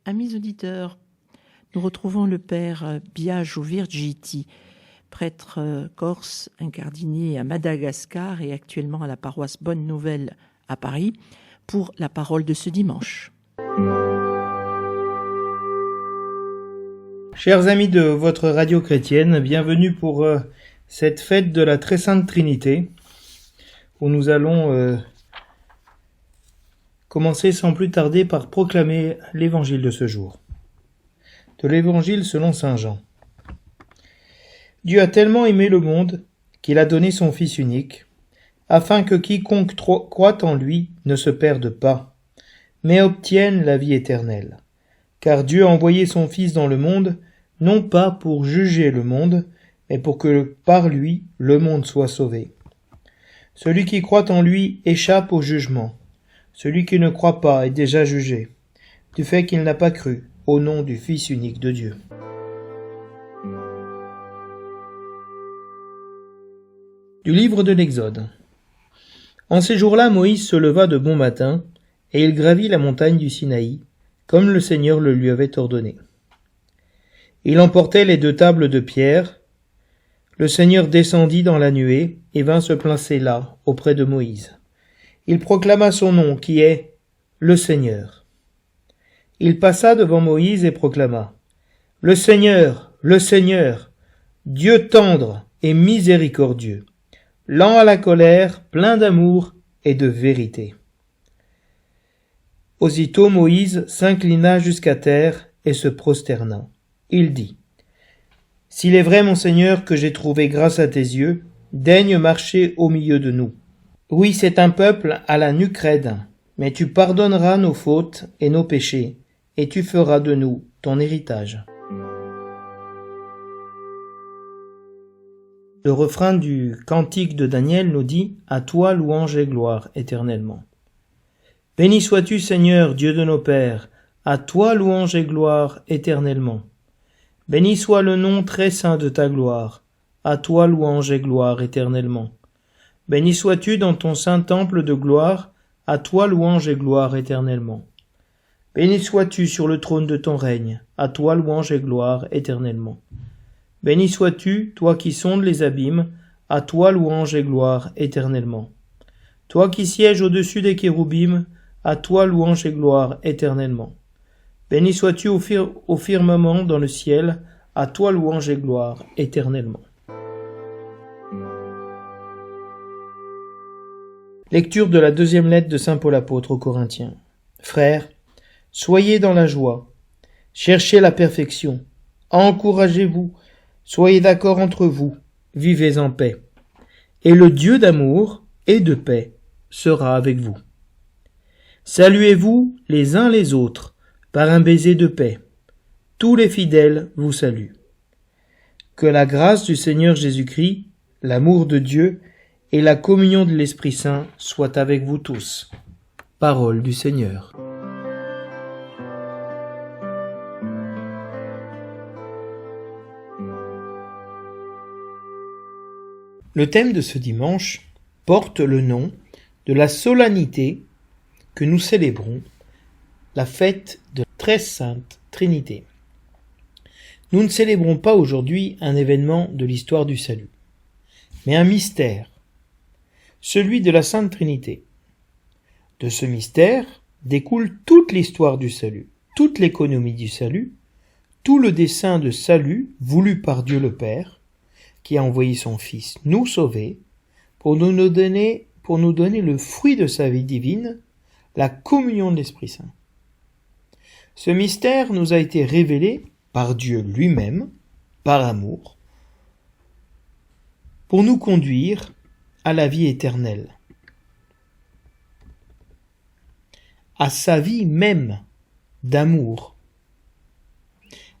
Amis auditeurs, nous retrouvons le père Biagio Virgiti, prêtre corse incardiné à Madagascar et actuellement à la paroisse Bonne Nouvelle à Paris, pour la parole de ce dimanche. Chers amis de votre radio chrétienne, bienvenue pour cette fête de la Très Sainte Trinité, où nous allons commencer sans plus tarder par proclamer l'évangile de ce jour. De l'évangile selon saint Jean. Dieu a tellement aimé le monde qu'il a donné son Fils unique, afin que quiconque croit en lui ne se perde pas, mais obtienne la vie éternelle. Car Dieu a envoyé son Fils dans le monde, non pas pour juger le monde, mais pour que par lui le monde soit sauvé. Celui qui croit en lui échappe au jugement. Celui qui ne croit pas est déjà jugé, du fait qu'il n'a pas cru au nom du Fils unique de Dieu. Du livre de l'Exode. En ces jours-là, Moïse se leva de bon matin, et il gravit la montagne du Sinaï, comme le Seigneur le lui avait ordonné. Il emportait les 2 tables de pierre. Le Seigneur descendit dans la nuée et vint se placer là, auprès de Moïse. Il proclama son nom, qui est le Seigneur. Il passa devant Moïse et proclama : le Seigneur, Dieu tendre et miséricordieux, lent à la colère, plein d'amour et de vérité. Aussitôt Moïse s'inclina jusqu'à terre et se prosterna. Il dit : s'il est vrai, mon Seigneur, que j'ai trouvé grâce à tes yeux, daigne marcher au milieu de nous. Oui, c'est un peuple à la nuque raide, mais tu pardonneras nos fautes et nos péchés, et tu feras de nous ton héritage. Le refrain du cantique de Daniel nous dit : à toi louange et gloire éternellement. Béni sois-tu, Seigneur, Dieu de nos pères, à toi louange et gloire éternellement. Béni soit le nom très saint de ta gloire, à toi louange et gloire éternellement. Béni sois-tu dans ton saint temple de gloire, à toi louange et gloire éternellement. Béni sois-tu sur le trône de ton règne, à toi louange et gloire éternellement. Béni sois-tu, toi qui sondes les abîmes, à toi louange et gloire éternellement. Toi qui sièges au-dessus des kéroubim, à toi louange et gloire éternellement. Béni sois-tu au firmament dans le ciel, à toi louange et gloire éternellement. Lecture de la 2e lettre de saint Paul apôtre aux Corinthiens. Frères, soyez dans la joie, cherchez la perfection, encouragez-vous, soyez d'accord entre vous, vivez en paix. Et le Dieu d'amour et de paix sera avec vous. Saluez-vous les uns les autres par un baiser de paix. Tous les fidèles vous saluent. Que la grâce du Seigneur Jésus-Christ, l'amour de Dieu et la communion de l'Esprit Saint soient avec vous tous. Parole du Seigneur. Le thème de ce dimanche porte le nom de la solennité que nous célébrons, la fête de la Très Sainte Trinité. Nous ne célébrons pas aujourd'hui un événement de l'histoire du salut, mais un mystère, celui de la Sainte Trinité. De ce mystère découle toute l'histoire du salut, toute l'économie du salut, tout le dessein de salut voulu par Dieu le Père, qui a envoyé son Fils nous sauver, pour nous donner le fruit de sa vie divine, la communion de l'Esprit Saint. Ce mystère nous a été révélé par Dieu lui-même, par amour, pour nous conduire à la vie éternelle, à sa vie même d'amour.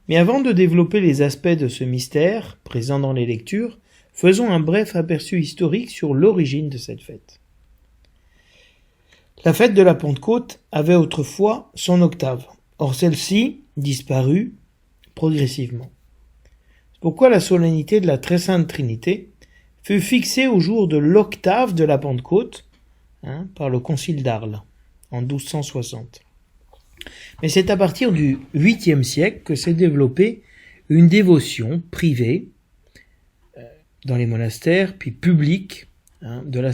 Mais avant de développer les aspects de ce mystère présent dans les lectures, faisons un bref aperçu historique sur l'origine de cette fête. La fête de la Pentecôte avait autrefois son octave. Or celle-ci disparut progressivement. C'est pourquoi la solennité de la Très Sainte Trinité fut fixée au jour de l'octave de la Pentecôte par le concile d'Arles en 1260. Mais c'est à partir du 8e siècle que s'est développée une dévotion privée dans les monastères, puis publique, de la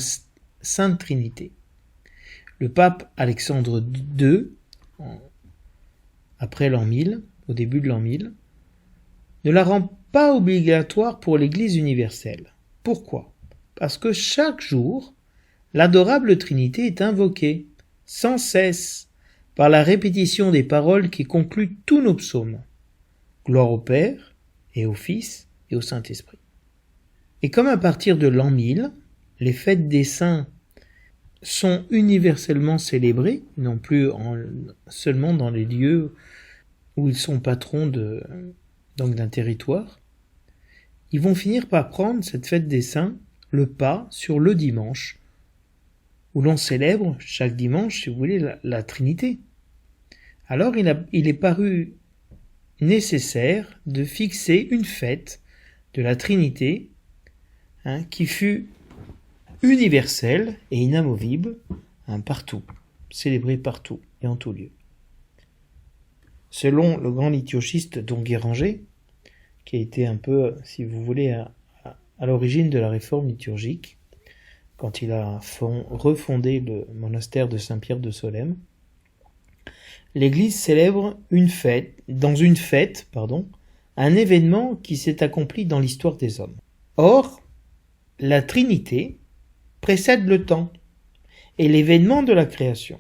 Sainte Trinité. Le pape Alexandre II, après l'an 1000, au début de l'an 1000, ne la rend pas obligatoire pour l'Église universelle. Pourquoi ? Parce que chaque jour, l'adorable Trinité est invoquée, sans cesse, par la répétition des paroles qui concluent tous nos psaumes. Gloire au Père, et au Fils, et au Saint-Esprit. Et comme à partir de l'an 1000, les fêtes des saints sont universellement célébrées, non plus seulement dans les lieux où ils sont patrons d'un territoire, ils vont finir par prendre cette fête des saints le pas sur le dimanche, où l'on célèbre chaque dimanche, si vous voulez, la Trinité. Alors il est paru nécessaire de fixer une fête de la Trinité qui fut universelle et inamovible partout, célébrée partout et en tout lieu. Selon le grand liturgiste Don Guéranger, qui a été un peu, si vous voulez, à l'origine de la réforme liturgique, quand il a refondé le monastère de Saint-Pierre de Solesmes, l'Église célèbre dans une fête, un événement qui s'est accompli dans l'histoire des hommes. Or, la Trinité précède le temps et l'événement de la création.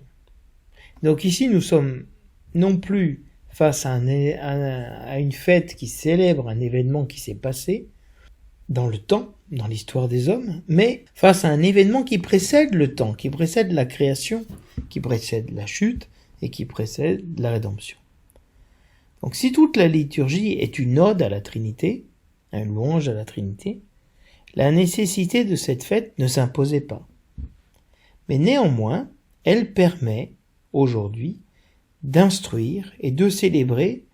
Donc ici, nous sommes non plus face à une fête qui célèbre un événement qui s'est passé dans le temps, dans l'histoire des hommes, mais face à un événement qui précède le temps, qui précède la création, qui précède la chute et qui précède la rédemption. Donc si toute la liturgie est une ode à la Trinité, un louange à la Trinité, la nécessité de cette fête ne s'imposait pas. Mais néanmoins, elle permet, aujourd'hui, d'instruire et de célébrer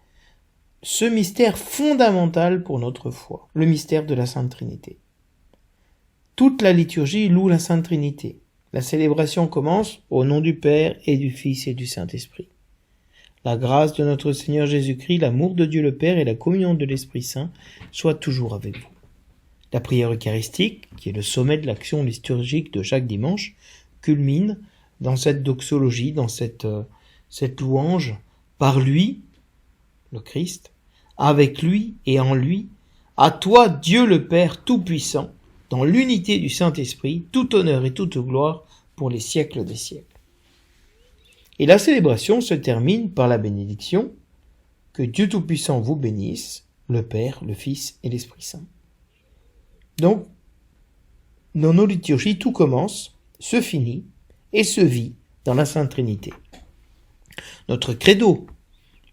ce mystère fondamental pour notre foi, le mystère de la Sainte Trinité. Toute la liturgie loue la Sainte Trinité. La célébration commence au nom du Père et du Fils et du Saint-Esprit. La grâce de notre Seigneur Jésus-Christ, l'amour de Dieu le Père et la communion de l'Esprit Saint soient toujours avec vous. La prière eucharistique, qui est le sommet de l'action liturgique de chaque dimanche, culmine dans cette doxologie, dans cette louange, par lui, le Christ, avec lui et en lui, à toi Dieu le Père Tout-Puissant, dans l'unité du Saint-Esprit, tout honneur et toute gloire pour les siècles des siècles. Et la célébration se termine par la bénédiction, que Dieu Tout-Puissant vous bénisse, le Père, le Fils et l'Esprit Saint. Donc, dans nos liturgies, tout commence, se finit et se vit dans la Sainte Trinité. Notre credo,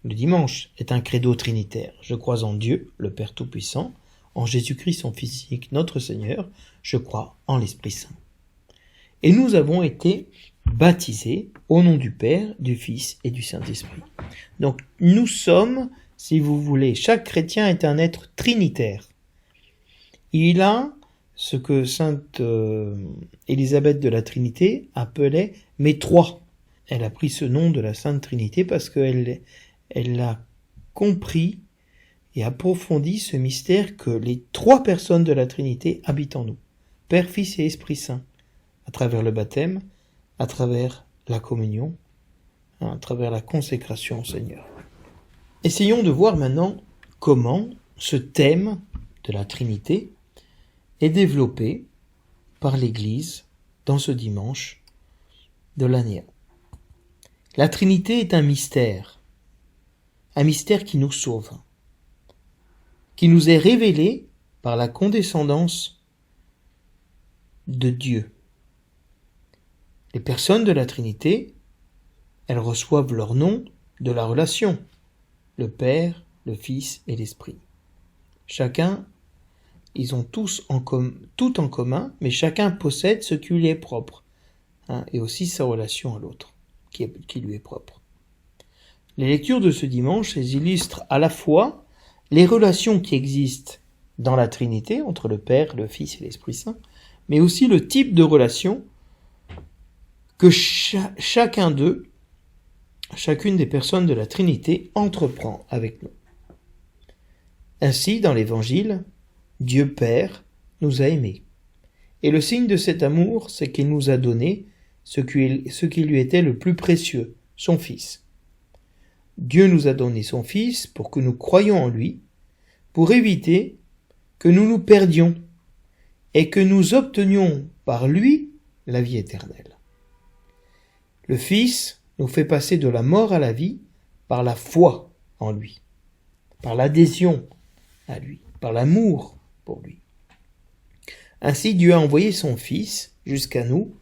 le dimanche, est un credo trinitaire. Je crois en Dieu, le Père Tout-Puissant, en Jésus-Christ, son Fils unique, notre Seigneur. Je crois en l'Esprit Saint. Et nous avons été baptisés au nom du Père, du Fils et du Saint-Esprit. Donc, nous sommes, si vous voulez, chaque chrétien est un être trinitaire. Il a ce que sainte Élisabeth de la Trinité appelait « mes trois ». Elle a pris ce nom de la Sainte Trinité parce qu'elle a compris et approfondi ce mystère que les trois personnes de la Trinité habitent en nous, Père, Fils et Esprit Saint, à travers le baptême, à travers la communion, à travers la consécration au Seigneur. Essayons de voir maintenant comment ce thème de la Trinité est développé par l'Église dans ce dimanche de l'année. La Trinité est un mystère qui nous sauve, qui nous est révélé par la condescendance de Dieu. Les personnes de la Trinité, elles reçoivent leur nom de la relation, le Père, le Fils et l'Esprit. Chacun, ils ont tout en commun, mais chacun possède ce qui lui est propre, et aussi sa relation à l'autre, qui lui est propre. Les lectures de ce dimanche, elles illustrent à la fois les relations qui existent dans la Trinité, entre le Père, le Fils et l'Esprit Saint, mais aussi le type de relation que chacun d'eux chacune des personnes de la Trinité entreprend avec nous. Ainsi, dans l'Évangile, Dieu Père nous a aimés. Et le signe de cet amour, c'est qu'il nous a donné ce qui lui était le plus précieux, son Fils. Dieu nous a donné son Fils pour que nous croyions en lui, pour éviter que nous nous perdions et que nous obtenions par lui la vie éternelle. Le Fils nous fait passer de la mort à la vie par la foi en lui, par l'adhésion à lui, par l'amour pour lui. Ainsi, Dieu a envoyé son Fils jusqu'à nous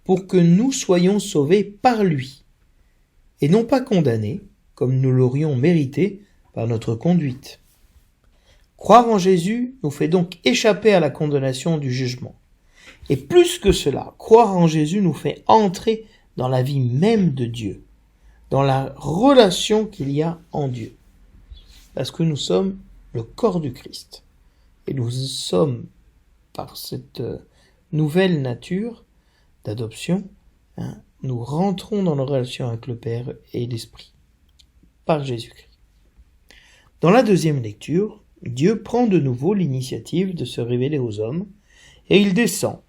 pour que nous soyons sauvés par lui, et non pas condamnés, comme nous l'aurions mérité par notre conduite. Croire en Jésus nous fait donc échapper à la condamnation du jugement. Et plus que cela, croire en Jésus nous fait entrer dans la vie même de Dieu, dans la relation qu'il y a en Dieu. Parce que nous sommes le corps du Christ. Et nous sommes, par cette nouvelle nature d'adoption, nous rentrons dans la relation avec le Père et l'Esprit, par Jésus-Christ. Dans la deuxième lecture, Dieu prend de nouveau l'initiative de se révéler aux hommes, et il descend,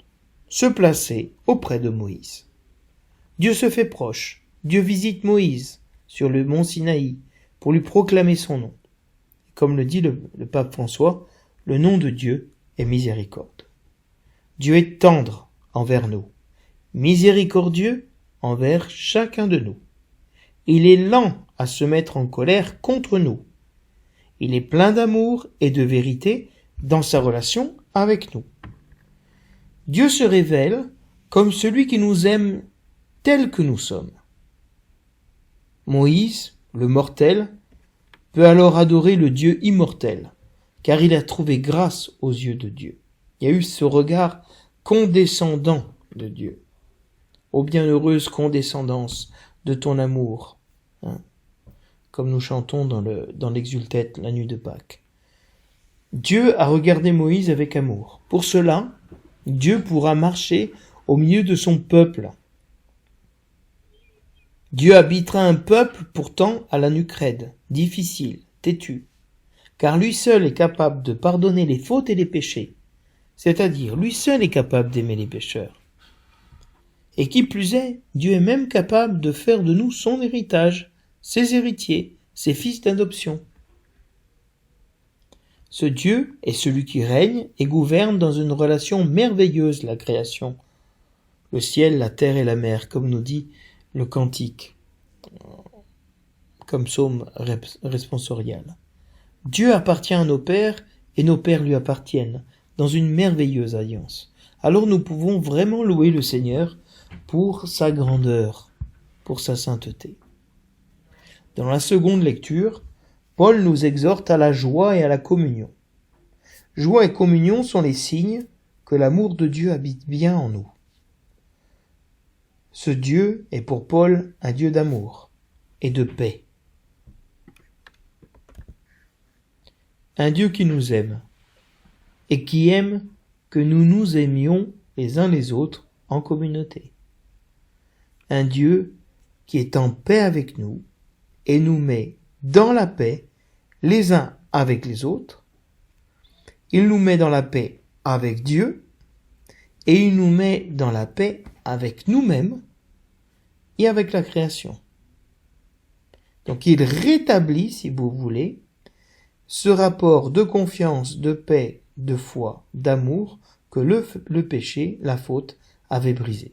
se placer auprès de Moïse. Dieu se fait proche, Dieu visite Moïse sur le mont Sinaï pour lui proclamer son nom. Comme le dit le pape François, le nom de Dieu est miséricorde. Dieu est tendre envers nous, miséricordieux envers chacun de nous. Il est lent à se mettre en colère contre nous. Il est plein d'amour et de vérité dans sa relation avec nous. Dieu se révèle comme celui qui nous aime tels que nous sommes. Moïse, le mortel, peut alors adorer le Dieu immortel, car il a trouvé grâce aux yeux de Dieu. Il y a eu ce regard condescendant de Dieu. Ô bienheureuse condescendance de ton amour, comme nous chantons dans l'exultète la nuit de Pâques. Dieu a regardé Moïse avec amour. Pour cela, Dieu pourra marcher au milieu de son peuple. Dieu habitera un peuple pourtant à la nuque raide, difficile, têtu, car lui seul est capable de pardonner les fautes et les péchés, c'est-à-dire lui seul est capable d'aimer les pécheurs. Et qui plus est, Dieu est même capable de faire de nous son héritage, ses héritiers, ses fils d'adoption. Ce Dieu est celui qui règne et gouverne dans une relation merveilleuse la création, le ciel, la terre et la mer, comme nous dit le cantique, comme psaume responsorial. Dieu appartient à nos pères et nos pères lui appartiennent, dans une merveilleuse alliance. Alors nous pouvons vraiment louer le Seigneur pour sa grandeur, pour sa sainteté. Dans la seconde lecture, Paul nous exhorte à la joie et à la communion. Joie et communion sont les signes que l'amour de Dieu habite bien en nous. Ce Dieu est pour Paul un Dieu d'amour et de paix. Un Dieu qui nous aime et qui aime que nous nous aimions les uns les autres en communauté. Un Dieu qui est en paix avec nous et nous met dans la paix les uns avec les autres. Il nous met dans la paix avec Dieu et il nous met dans la paix avec nous-mêmes et avec la création. Donc il rétablit, si vous voulez, ce rapport de confiance, de paix, de foi, d'amour que le péché, la faute, avait brisé.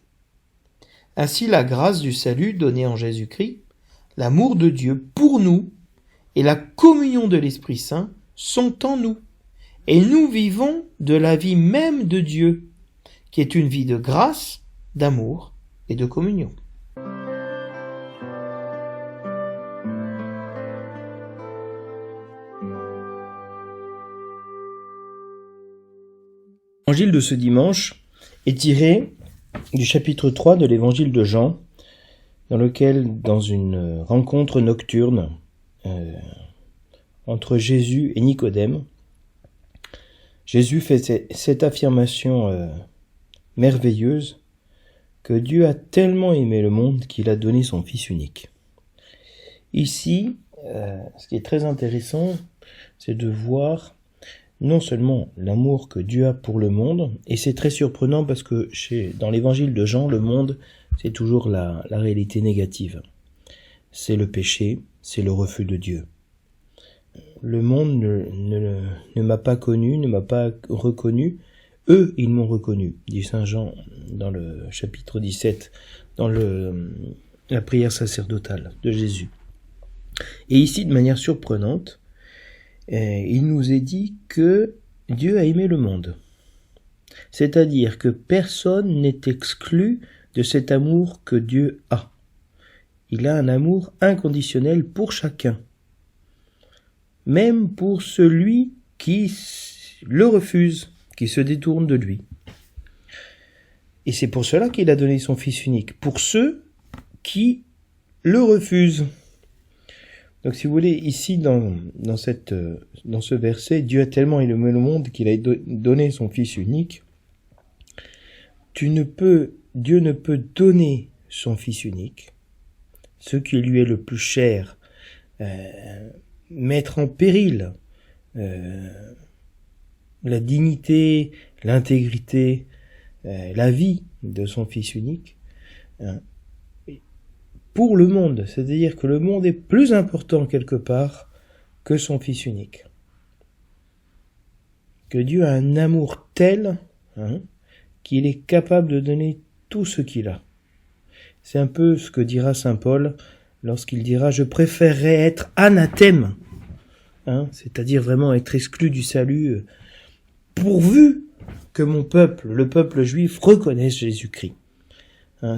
Ainsi la grâce du salut donnée en Jésus-Christ, l'amour de Dieu pour nous et la communion de l'Esprit Saint sont en nous. Et nous vivons de la vie même de Dieu, qui est une vie de grâce, d'amour et de communion. L'évangile de ce dimanche est tiré du chapitre 3 de l'évangile de Jean, dans lequel, dans une rencontre nocturne entre Jésus et Nicodème, Jésus fait cette affirmation merveilleuse que Dieu a tellement aimé le monde qu'il a donné son Fils unique. Ici, ce qui est très intéressant, c'est de voir non seulement l'amour que Dieu a pour le monde, et c'est très surprenant parce que dans l'évangile de Jean, le monde, c'est toujours la réalité négative. C'est le péché, c'est le refus de Dieu. Le monde ne m'a pas connu, ne m'a pas reconnu. Eux, ils m'ont reconnu, dit Saint Jean dans le chapitre 17, dans la prière sacerdotale de Jésus. Et ici, de manière surprenante, il nous est dit que Dieu a aimé le monde. C'est-à-dire que personne n'est exclu de cet amour que Dieu a. Il a un amour inconditionnel pour chacun. Même pour celui qui le refuse, qui se détourne de lui. Et c'est pour cela qu'il a donné son Fils unique, pour ceux qui le refusent. Donc si vous voulez, ici dans ce verset, Dieu a tellement aimé le monde qu'il a donné son Fils unique. Dieu ne peut donner son Fils unique, ce qui lui est le plus cher, mettre en péril la dignité, l'intégrité, la vie de son Fils unique, pour le monde, c'est-à-dire que le monde est plus important quelque part que son Fils unique. Que Dieu a un amour tel qu'il est capable de donner tout ce qu'il a. C'est un peu ce que dira saint Paul lorsqu'il dira « Je préférerais être anathème », c'est-à-dire vraiment être exclu du salut, pourvu que mon peuple, le peuple juif, reconnaisse Jésus-Christ.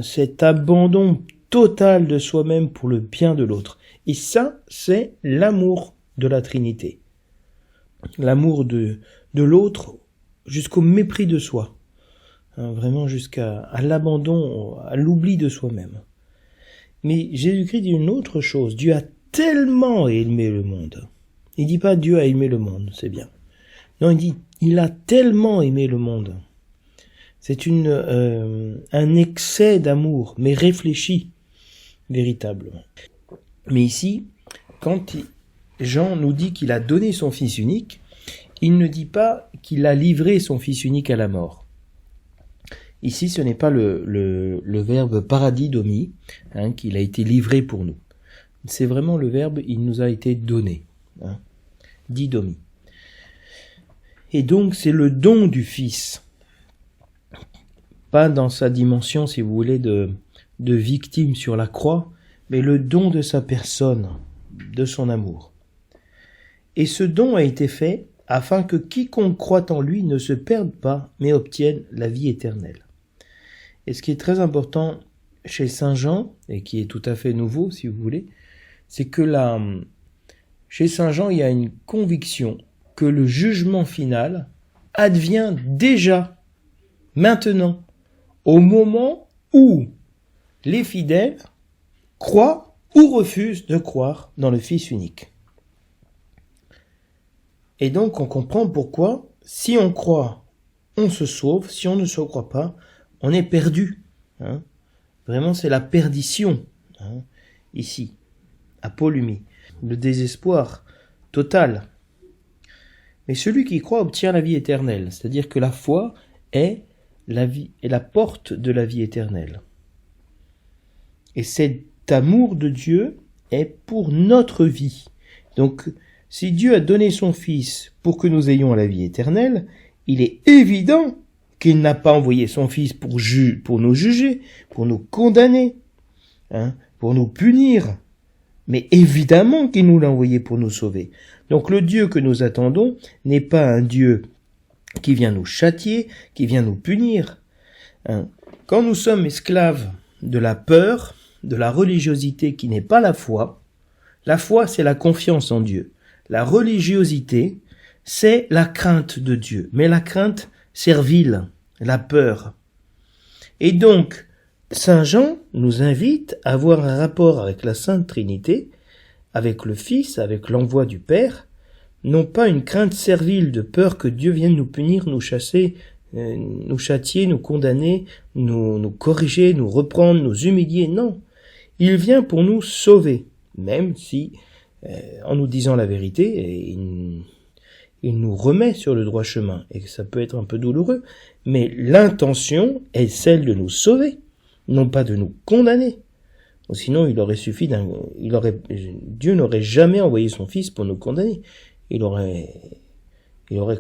Cet abandon total de soi-même pour le bien de l'autre. Et ça, c'est l'amour de la Trinité. L'amour de l'autre jusqu'au mépris de soi. Vraiment jusqu'à l'abandon, à l'oubli de soi-même. Mais Jésus-Christ dit une autre chose. Dieu a tellement aimé le monde. Il dit pas Dieu a aimé le monde, c'est bien. Non, il dit il a tellement aimé le monde. C'est un excès d'amour, mais réfléchi, véritablement. Mais ici, quand Jean nous dit qu'il a donné son Fils unique, il ne dit pas qu'il a livré son Fils unique à la mort. Ici, ce n'est pas le verbe paradidomi, qu'il a été livré pour nous. C'est vraiment le verbe il nous a été donné, didomi. Et donc, c'est le don du Fils. Pas dans sa dimension, si vous voulez, de victime sur la croix, mais le don de sa personne, de son amour. Et ce don a été fait afin que quiconque croit en lui ne se perde pas, mais obtienne la vie éternelle. Et ce qui est très important chez Saint Jean, et qui est tout à fait nouveau, si vous voulez, c'est que chez Saint Jean, il y a une conviction que le jugement final advient déjà, maintenant, au moment où les fidèles croient ou refusent de croire dans le Fils unique. Et donc on comprend pourquoi, si on croit, on se sauve, si on ne se croit pas, on est perdu. Vraiment, c'est la perdition, ici, à Paulumie, le désespoir total. Mais celui qui croit obtient la vie éternelle, c'est-à-dire que la foi est la vie, est la porte de la vie éternelle. Et cet amour de Dieu est pour notre vie. Donc, si Dieu a donné son Fils pour que nous ayons la vie éternelle, il est évident qu'il n'a pas envoyé son Fils pour nous juger, pour nous condamner, pour nous punir. Mais évidemment qu'il nous l'a envoyé pour nous sauver. Donc le Dieu que nous attendons n'est pas un Dieu qui vient nous châtier, qui vient nous punir. Quand nous sommes esclaves de la peur, de la religiosité qui n'est pas la foi c'est la confiance en Dieu. La religiosité, c'est la crainte de Dieu, mais la crainte servile, la peur. Et donc, Saint Jean nous invite à avoir un rapport avec la Sainte Trinité, avec le Fils, avec l'envoi du Père, non pas une crainte servile de peur que Dieu vienne nous punir, nous chasser, nous châtier, nous condamner, nous corriger, nous reprendre, nous humilier, non. Il vient pour nous sauver, même si, en nous disant la vérité, il nous remet sur le droit chemin, et ça peut être un peu douloureux, mais l'intention est celle de nous sauver, non pas de nous condamner. Sinon, Dieu n'aurait jamais envoyé son Fils pour nous condamner. Il aurait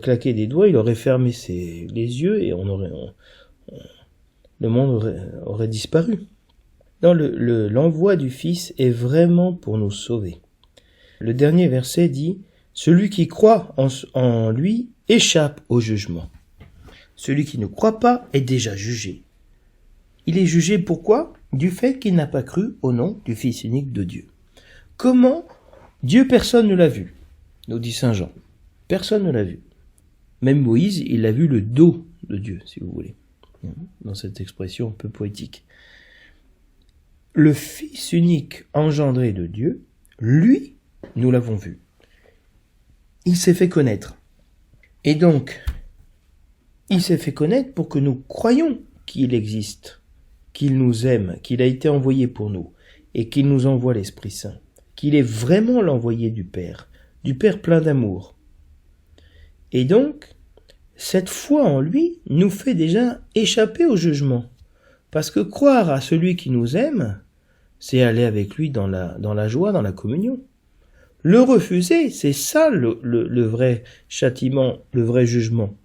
claqué des doigts, il aurait fermé les yeux, et le monde aurait disparu. Non, l'envoi du Fils est vraiment pour nous sauver. Le dernier verset dit « Celui qui croit en lui échappe au jugement. Celui qui ne croit pas est déjà jugé. » Il est jugé pourquoi ? Du fait qu'il n'a pas cru au nom du Fils unique de Dieu. Comment ? Dieu, personne ne l'a vu, nous dit Saint Jean. Personne ne l'a vu. Même Moïse, il a vu le dos de Dieu, si vous voulez, dans cette expression un peu poétique. Le Fils unique engendré de Dieu, lui, nous l'avons vu. Il s'est fait connaître. Et donc, il s'est fait connaître pour que nous croyions qu'il existe, qu'il nous aime, qu'il a été envoyé pour nous, et qu'il nous envoie l'Esprit Saint, qu'il est vraiment l'envoyé du Père plein d'amour. Et donc, cette foi en lui nous fait déjà échapper au jugement. Parce que croire à celui qui nous aime, c'est aller avec lui dans la joie, dans la communion. Le refuser, c'est ça le vrai châtiment, le vrai jugement.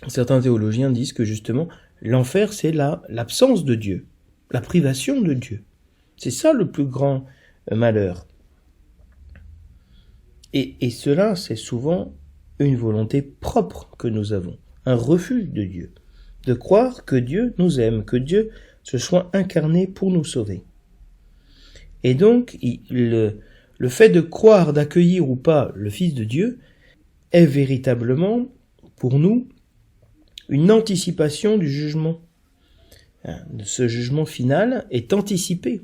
Certains théologiens disent que justement, l'enfer, c'est l'absence de Dieu, la privation de Dieu. C'est ça le plus grand malheur. Et cela, c'est souvent une volonté propre que nous avons, un refus de Dieu, de croire que Dieu nous aime, que Dieu se soit incarné pour nous sauver. Et donc, le fait de croire, d'accueillir ou pas le Fils de Dieu est véritablement, pour nous, une anticipation du jugement. Ce jugement final est anticipé.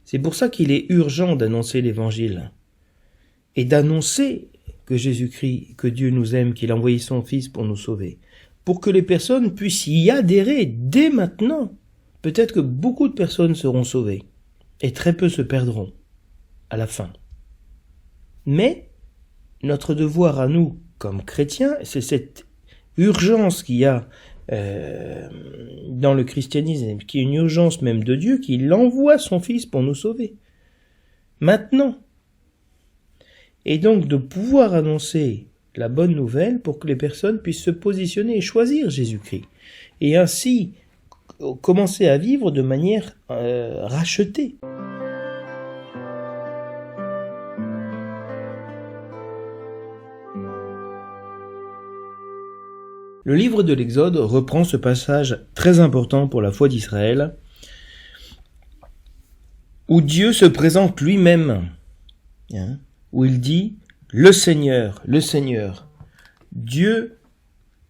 C'est pour ça qu'il est urgent d'annoncer l'Évangile et d'annoncer que Jésus-Christ, que Dieu nous aime, qu'il a envoyé son Fils pour nous sauver, pour que les personnes puissent y adhérer dès maintenant. Peut-être que beaucoup de personnes seront sauvées et très peu se perdront à la fin. Mais notre devoir à nous, comme chrétiens, c'est cette urgence qu'il y a dans le christianisme, qui est une urgence même de Dieu, qu'il envoie son Fils pour nous sauver. Maintenant. Et donc de pouvoir annoncer la bonne nouvelle pour que les personnes puissent se positionner et choisir Jésus-Christ. Et ainsi commencer à vivre de manière rachetée. Le livre de l'Exode reprend ce passage très important pour la foi d'Israël, où Dieu se présente lui-même, où il dit « Le Seigneur, Dieu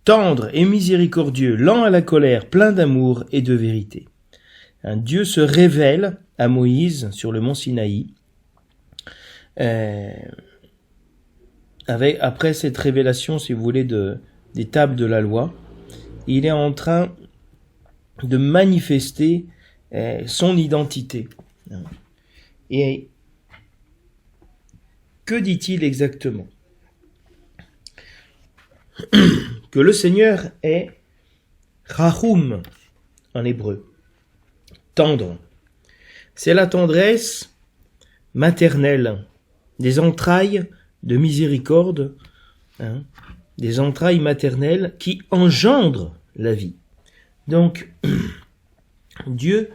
tendre et miséricordieux, lent à la colère, plein d'amour et de vérité. » Dieu se révèle à Moïse sur le mont Sinaï, après cette révélation, si vous voulez, des tables de la loi, il est en train de manifester son identité. Et que dit-il exactement ? Que le Seigneur est Rahum en hébreu, tendre. C'est la tendresse maternelle, des entrailles de miséricorde, des entrailles maternelles qui engendrent la vie. Donc, Dieu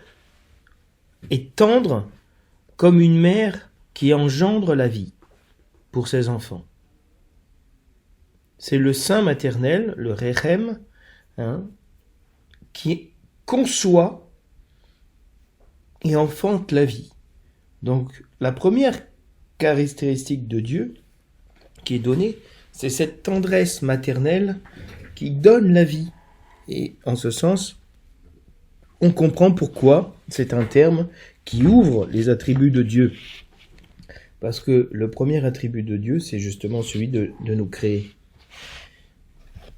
est tendre comme une mère qui engendre la vie pour ses enfants. C'est le sein maternel, le rechem, qui conçoit et enfante la vie. Donc, la première caractéristique de Dieu qui est donnée, c'est cette tendresse maternelle qui donne la vie. Et en ce sens, on comprend pourquoi c'est un terme qui ouvre les attributs de Dieu. Parce que le premier attribut de Dieu, c'est justement celui de nous créer.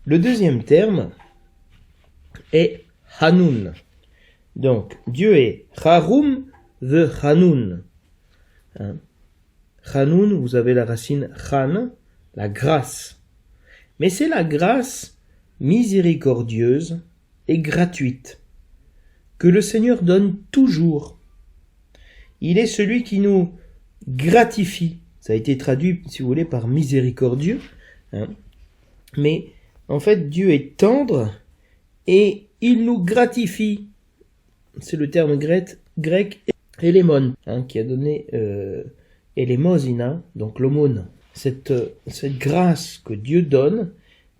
Le deuxième terme est Hanun. Donc, Dieu est Harum the Hanun. Hanun, vous avez la racine chan, la grâce. Mais c'est la grâce miséricordieuse et gratuite que le Seigneur donne toujours. Il est celui qui nous gratifie. Ça a été traduit, si vous voulez, par miséricordieux. Mais en fait, Dieu est tendre et il nous gratifie. C'est le terme grec élémon, qui a donné élémosina, donc l'aumône. Cette grâce que Dieu donne,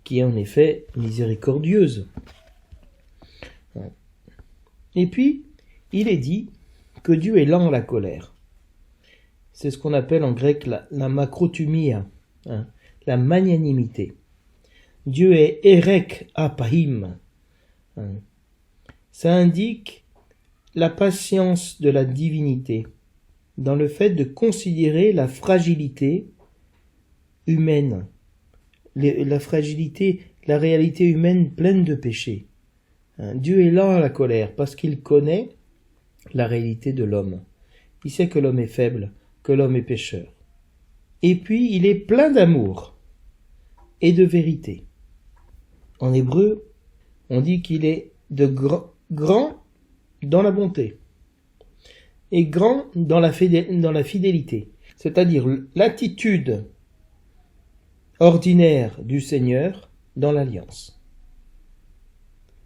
qui est en effet miséricordieuse. Et puis, il est dit que Dieu est lent à la colère. C'est ce qu'on appelle en grec la makrothumia, la magnanimité. Dieu est erek apahim. Ça indique la patience de la divinité, dans le fait de considérer la fragilité humaine, la fragilité, la réalité humaine pleine de péchés. Dieu est lent à la colère parce qu'il connaît la réalité de l'homme. Il sait que l'homme est faible, que l'homme est pécheur. Et puis, il est plein d'amour et de vérité. En hébreu, on dit qu'il est grand dans la bonté et grand dans la fidélité, c'est-à-dire l'attitude ordinaire du Seigneur dans l'alliance.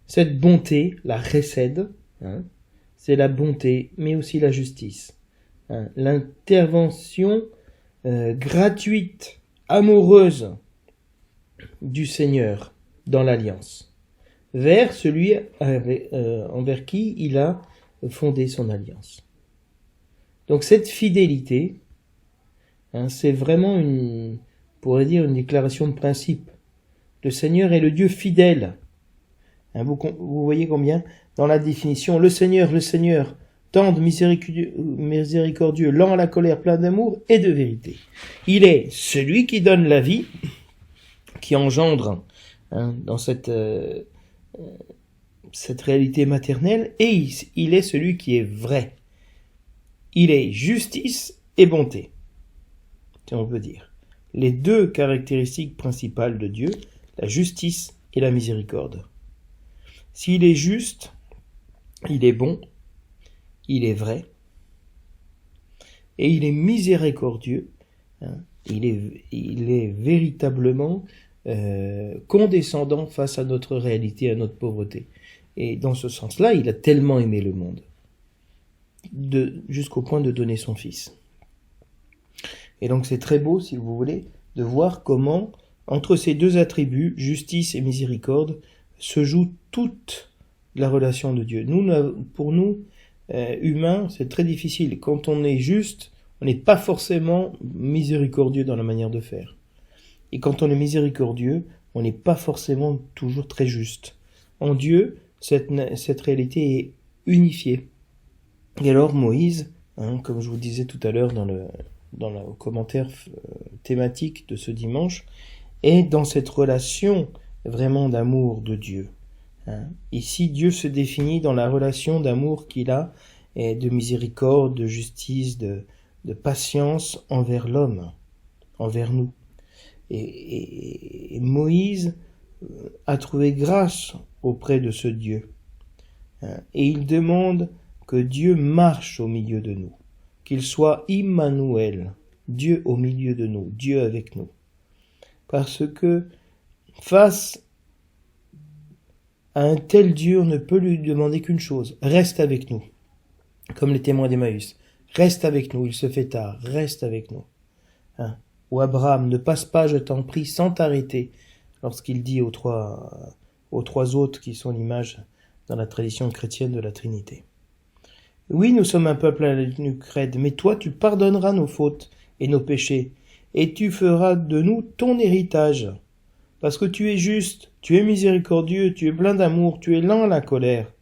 Cette bonté, la chesed, c'est la bonté, mais aussi la justice. L'intervention gratuite, amoureuse du Seigneur dans l'alliance, vers celui envers qui il a fondé son alliance. Donc cette fidélité, c'est vraiment on pourrait dire une déclaration de principe. Le Seigneur est le Dieu fidèle. Vous voyez combien, dans la définition, le Seigneur, tendre, miséricordieux, lent à la colère, plein d'amour et de vérité. Il est celui qui donne la vie, qui engendre dans cette réalité maternelle, et il est celui qui est vrai. Il est justice et bonté, si on peut dire. Les deux caractéristiques principales de Dieu, la justice et la miséricorde. S'il est juste, il est bon, il est vrai, et il est miséricordieux, il est véritablement condescendant face à notre réalité, à notre pauvreté. Et dans ce sens-là, il a tellement aimé le monde, jusqu'au point de donner son Fils. Et donc c'est très beau, si vous voulez, de voir comment, entre ces deux attributs, justice et miséricorde, se joue toute la relation de Dieu. Pour nous, humains, c'est très difficile. Quand on est juste, on n'est pas forcément miséricordieux dans la manière de faire. Et quand on est miséricordieux, on n'est pas forcément toujours très juste. En Dieu, cette réalité est unifiée. Et alors Moïse, comme je vous disais tout à l'heure dans le commentaire thématique de ce dimanche, est dans cette relation vraiment d'amour de Dieu. Ici, Dieu se définit dans la relation d'amour qu'il a, et de miséricorde, de justice, de patience envers l'homme, envers nous. Et Moïse a trouvé grâce auprès de ce Dieu. Et il demande que Dieu marche au milieu de nous, qu'il soit Immanuel, Dieu au milieu de nous, Dieu avec nous. Parce que face à un tel Dieu, on ne peut lui demander qu'une chose, reste avec nous. Comme les témoins d'Emmaüs, reste avec nous, il se fait tard, reste avec nous. Ou Abraham, ne passe pas, je t'en prie, sans t'arrêter, lorsqu'il dit aux trois autres qui sont l'image dans la tradition chrétienne de la Trinité. Oui, nous sommes un peuple à la nucrède, mais toi tu pardonneras nos fautes et nos péchés, et tu feras de nous ton héritage. Parce que tu es juste, tu es miséricordieux, tu es plein d'amour, tu es lent à la colère.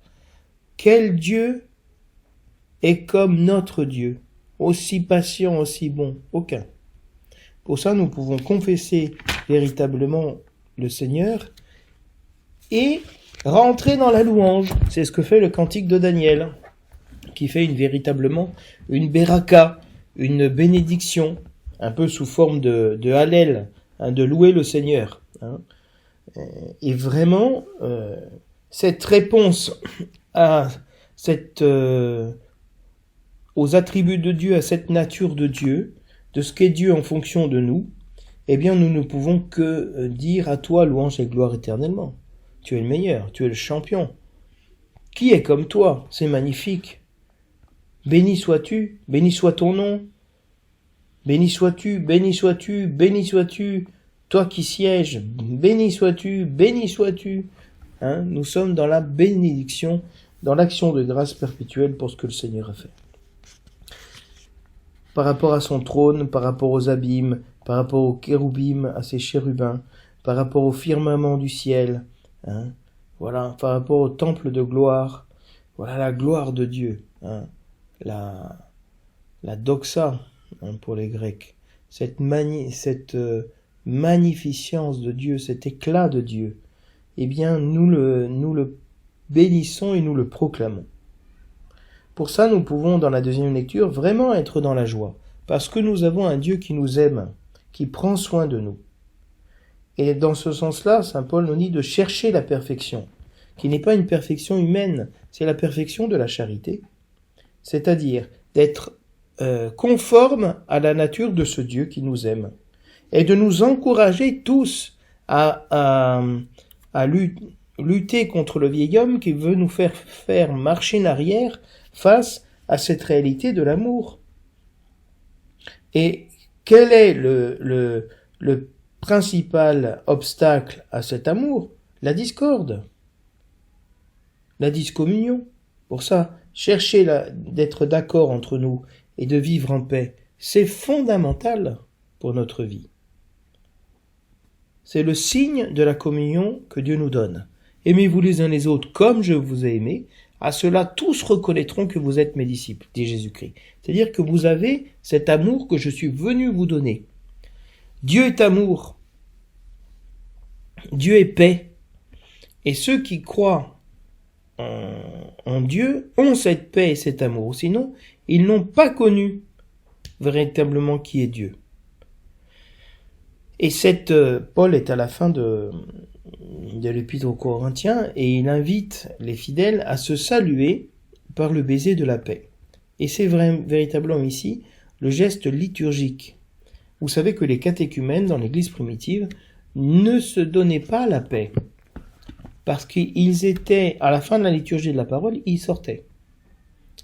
Quel Dieu est comme notre Dieu, aussi patient, aussi bon? Aucun. Pour ça, nous pouvons confesser véritablement le Seigneur et rentrer dans la louange. C'est ce que fait le cantique de Daniel. qui fait véritablement une beraka, une bénédiction, un peu sous forme de hallel, hein, de louer le Seigneur. Hein. Et vraiment, cette réponse à aux attributs de Dieu, à cette nature de Dieu, de ce qu'est Dieu en fonction de nous, eh bien nous ne pouvons que dire à toi louange et gloire éternellement. Tu es le meilleur, tu es le champion. Qui est comme toi? C'est magnifique. Béni sois-tu, béni soit ton nom. Béni sois-tu, béni sois-tu, béni sois-tu, toi qui sièges, béni sois-tu, béni sois-tu. Hein, nous sommes dans la bénédiction, dans l'action de grâce perpétuelle pour ce que le Seigneur a fait. Par rapport à son trône, par rapport aux abîmes, par rapport aux kéroubim, à ses chérubins, par rapport au firmament du ciel, hein, voilà, par rapport au temple de gloire, voilà la gloire de Dieu, hein, la doxa, hein, pour les Grecs, cette magnificence de Dieu, cet éclat de Dieu, eh bien nous le bénissons et nous le proclamons. Pour ça, nous pouvons, dans la deuxième lecture, vraiment être dans la joie, parce que nous avons un Dieu qui nous aime, qui prend soin de nous. Et dans ce sens-là, saint Paul nous dit de chercher la perfection, qui n'est pas une perfection humaine, c'est la perfection de la charité, c'est-à-dire d'être conforme à la nature de ce Dieu qui nous aime, et de nous encourager tous à lutter contre le vieil homme qui veut nous faire marcher en arrière face à cette réalité de l'amour. Et quel est le principal obstacle à cet amour? La discorde, la discommunion. Pour ça, chercher d'être d'accord entre nous et de vivre en paix, c'est fondamental pour notre vie. C'est le signe de la communion que Dieu nous donne. Aimez-vous les uns les autres comme je vous ai aimé. À cela, tous reconnaîtront que vous êtes mes disciples, dit Jésus-Christ. C'est-à-dire que vous avez cet amour que je suis venu vous donner. Dieu est amour. Dieu est paix. Et ceux qui croient en Dieu ont cette paix et cet amour. Sinon, ils n'ont pas connu véritablement qui est Dieu. Et Paul est à la fin de l'épître aux Corinthiens et il invite les fidèles à se saluer par le baiser de la paix. Et c'est véritablement ici le geste liturgique. Vous savez que les catéchumènes dans l'Église primitive ne se donnaient pas la paix parce qu'ils étaient, à la fin de la liturgie de la parole, ils sortaient.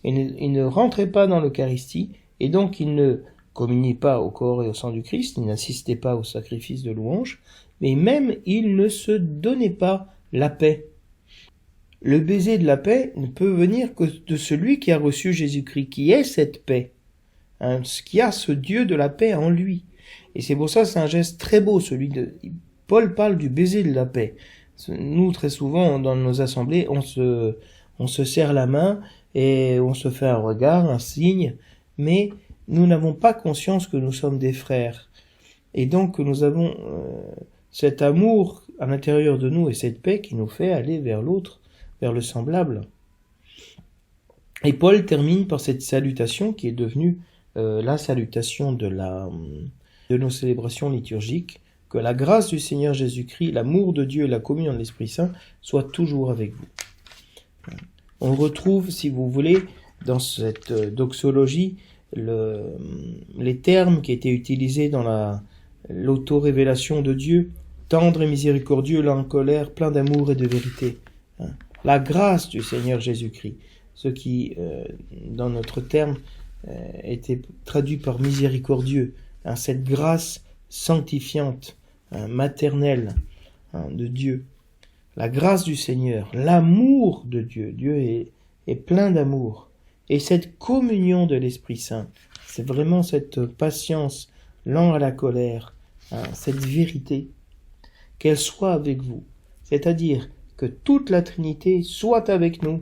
Ils ne rentraient pas dans l'Eucharistie et donc ils ne communiaient pas au corps et au sang du Christ, ils n'assistaient pas au sacrifice de louange, mais même ils ne se donnaient pas la paix. Le baiser de la paix ne peut venir que de celui qui a reçu Jésus-Christ, qui est cette paix, hein, qui a ce Dieu de la paix en lui. Et c'est pour ça que c'est un geste très beau, Paul parle du baiser de la paix. Nous, très souvent, dans nos assemblées, on se serre la main et on se fait un regard, un signe, mais nous n'avons pas conscience que nous sommes des frères. Et donc, nous avons cet amour à l'intérieur de nous et cette paix qui nous fait aller vers l'autre, vers le semblable. Et Paul termine par cette salutation qui est devenue la salutation de nos célébrations liturgiques. Que la grâce du Seigneur Jésus-Christ, l'amour de Dieu et la communion de l'Esprit Saint soient toujours avec vous. On retrouve, si vous voulez, dans cette doxologie, les termes qui étaient utilisés dans l'auto-révélation de Dieu, tendre et miséricordieux, lent en colère, plein d'amour et de vérité. La grâce du Seigneur Jésus-Christ, ce qui, dans notre terme, était traduit par miséricordieux, cette grâce sanctifiante, maternelle de Dieu. La grâce du Seigneur, l'amour de Dieu. Dieu est plein d'amour. Et cette communion de l'Esprit Saint, c'est vraiment cette patience, lent à la colère, cette vérité, qu'elle soit avec vous. C'est-à-dire que toute la Trinité soit avec nous.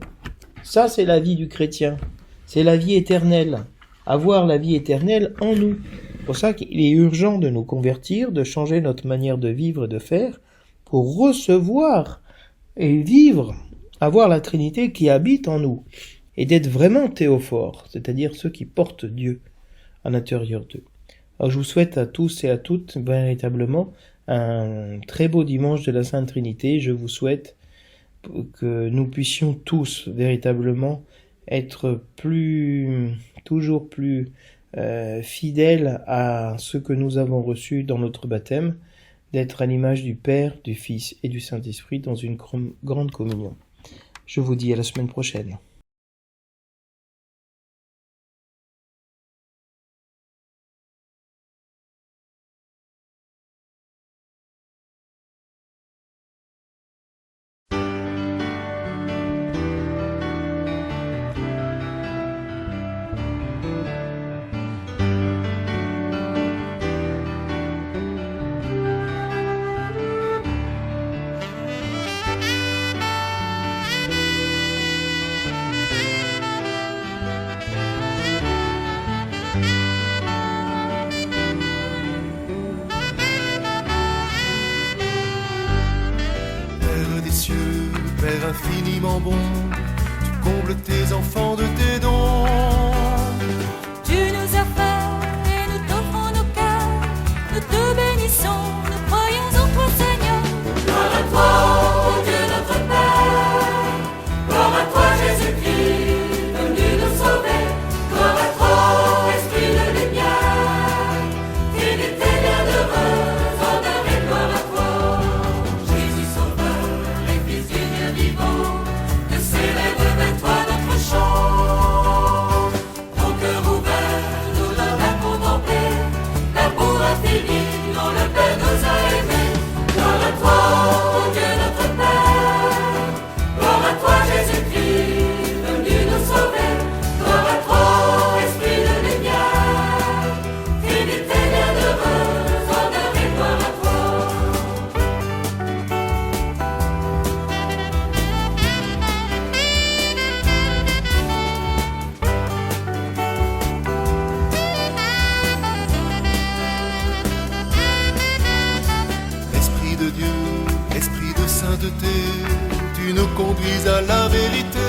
Ça, c'est la vie du chrétien. C'est la vie éternelle. Avoir la vie éternelle en nous. C'est pour ça qu'il est urgent de nous convertir, de changer notre manière de vivre et de faire, pour recevoir et vivre, avoir la Trinité qui habite en nous. et d'être vraiment théophores, c'est-à-dire ceux qui portent Dieu à l'intérieur d'eux. Alors je vous souhaite à tous et à toutes véritablement un très beau dimanche de la Sainte Trinité. Je vous souhaite que nous puissions tous véritablement être toujours plus fidèles à ce que nous avons reçu dans notre baptême, d'être à l'image du Père, du Fils et du Saint-Esprit dans une grande communion. Je vous dis à la semaine prochaine. Père infiniment bon, tu combles tes enfants de tes dons. Tu nous as fait et nous t'offrons nos cœurs, nous te bénissons, nous croyons en toi Seigneur. Gloire à toi, ô Dieu notre Père, gloire à toi Jésus-Christ, venu nous sauver, gloire à toi, Esprit de lumière, Trinité bienheureuse, honneur et gloire à toi. Jésus Sauveur et Fils du Dieu vivant, que s'élève vers toi notre chant. Ton cœur ouvert, nous l'avons contemplé, l'amour infini dont le Père nous a aimés. Gloire à toi, ô Dieu notre Père, gloire à toi Jésus-Christ, venu nous sauver, gloire à toi, Esprit de lumière, Trinité bienheureuse, honneur et gloire à toi. Esprit de Dieu, Esprit de sainteté, tu nous conduis à la vérité.